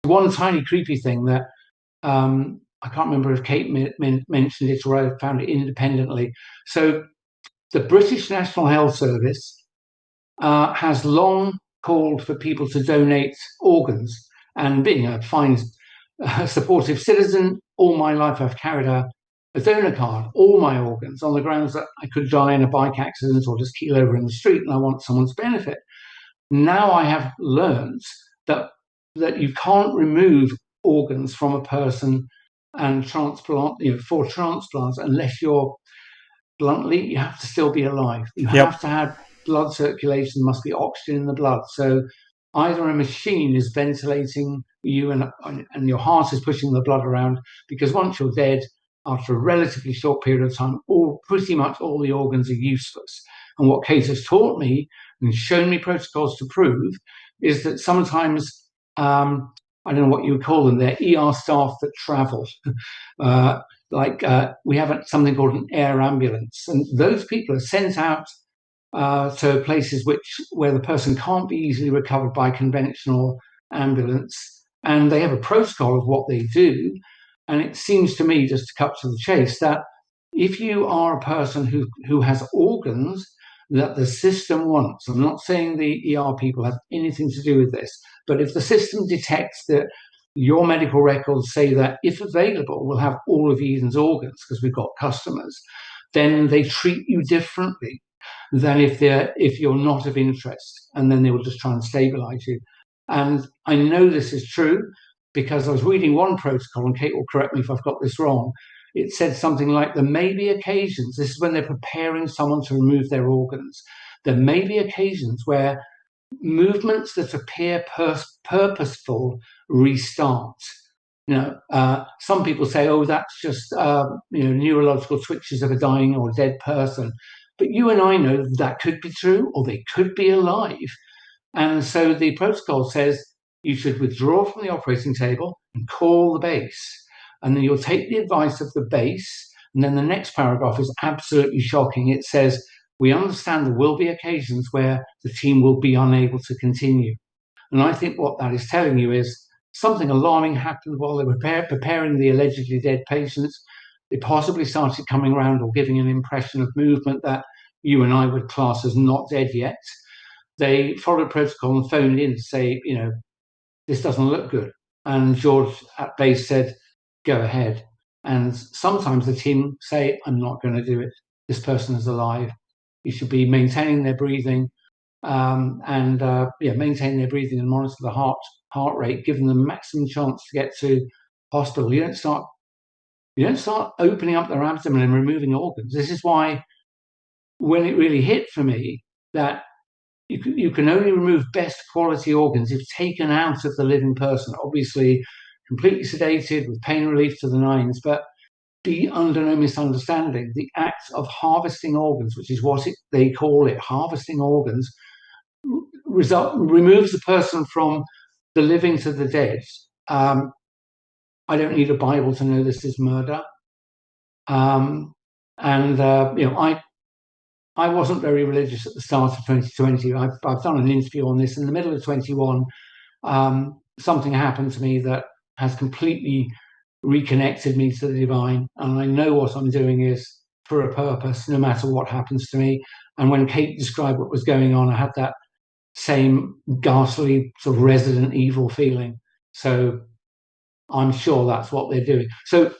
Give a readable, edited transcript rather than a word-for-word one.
one tiny creepy thing that I can't remember if Kate mentioned it or I found it independently. So the British National Health Service has long called for people to donate organs, and being a fine, supportive citizen, all my life I've carried a donor card, all my organs, on the grounds that I could die in a bike accident or just keel over in the street and I want someone's benefit. Now I have learned that you can't remove organs from a person and transplant, for transplants, unless you're, bluntly, you have to still be alive. You have to have blood circulation, must be oxygen in the blood. So either a machine is ventilating you and your heart is pushing the blood around, because once you're dead, after a relatively short period of time, pretty much all the organs are useless. And what Kate has taught me and shown me protocols to prove is that sometimes, I don't know what you would call them, they're ER staff that travel. We have something called an air ambulance, and those people are sent out to places where the person can't be easily recovered by conventional ambulance, and they have a protocol of what they do. And it seems to me, just to cut to the chase, that if you are a person who has organs that the system wants, I'm not saying the ER people have anything to do with this, but if the system detects that your medical records say that, if available, we'll have all of Yeadon's organs because we've got customers, then they treat you differently than if you're not of interest, and then they will just try and stabilize you. And I know this is true because I was reading one protocol, and Kate will correct me if I've got this wrong. It said something like, there may be occasions, this is when they're preparing someone to remove their organs, there may be occasions where movements that appear purposeful restart. Some people say, oh, that's just neurological twitches of a dying or dead person. But you and I know that could be true, or they could be alive. And so the protocol says you should withdraw from the operating table and call the base. And then you'll take the advice of the base. And then the next paragraph is absolutely shocking. It says, we understand there will be occasions where the team will be unable to continue. And I think what that is telling you is something alarming happened while they were preparing the allegedly dead patients. They possibly started coming around or giving an impression of movement that you and I would class as not dead yet. They followed protocol and phoned in to say, this doesn't look good. And George at base said, go ahead. And sometimes the team say, I'm not going to do it. This person is alive. You should be maintaining their breathing maintain their breathing and monitor the heart rate, giving them maximum chance to get to hospital. You don't start opening up their abdomen and removing organs. This is why, when it really hit for me that you can only remove best quality organs if taken out of the living person, obviously completely sedated with pain relief to the nines, but be under no misunderstanding, the act of harvesting organs, which is what they call it, harvesting organs, removes the person from the living to the dead. I don't need a Bible to know this is murder. I wasn't very religious at the start of 2020. I've done an interview on this. In the middle of 21, something happened to me that has completely reconnected me to the divine. And I know what I'm doing is for a purpose, no matter what happens to me. And when Kate described what was going on, I had that same ghastly sort of Resident Evil feeling. So I'm sure that's what they're doing. So